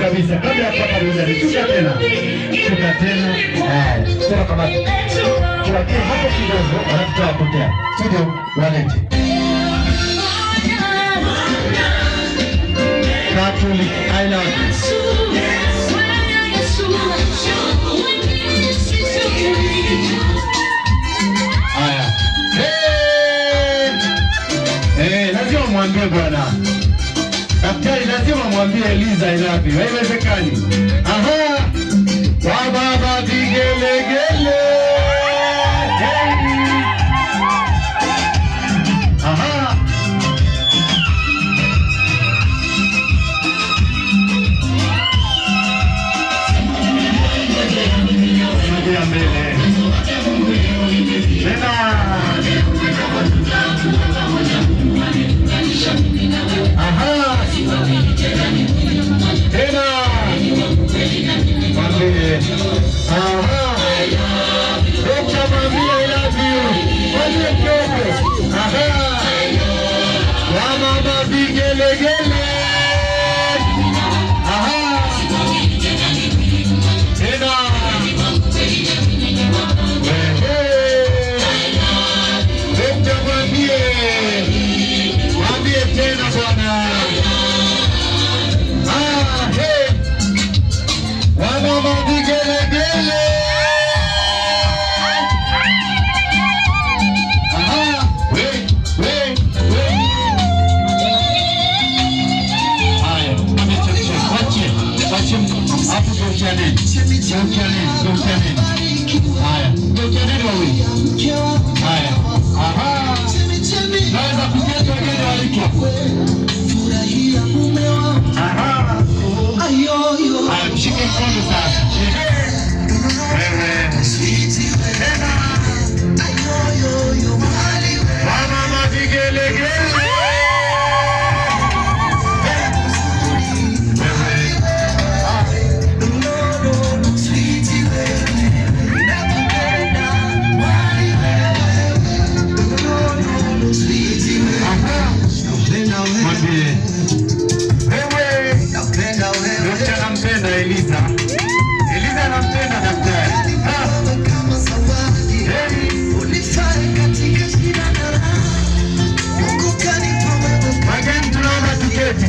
kabisa. Kabla ya kupata mzee, shuka tena. Shuka tena. Sura kama. Tuwakie hapo kidogo, wanatoa potea. Studio walete. Catholic Island. Haya. Lazima mwambie bwana. Daktari lazima mwambie Eliza I love you. Haiwezekani. Aha. Wa baba vigelegele. Aha. Sogea mbele. Tena. Aha. Tena. Mwambie. Aha. Dokta mwambie I love you. Mwambie kidogo. Aha. Wamama vigelegele. Aha. Tena. Dokta mwambie. Mwambie tena bwana. Ah, hey. Wamama vigelegele. Aha. Haya, wache hapo geukianeni. Haya, geukianeni wawili. Haya, aha. Naweza kuketi wengine waliko. Aha. Haya, mshike mkono sasa. Wewe. Tena. Mama vigelegele. Eliza anampenda daktari. Mageni tunaomba tuketi.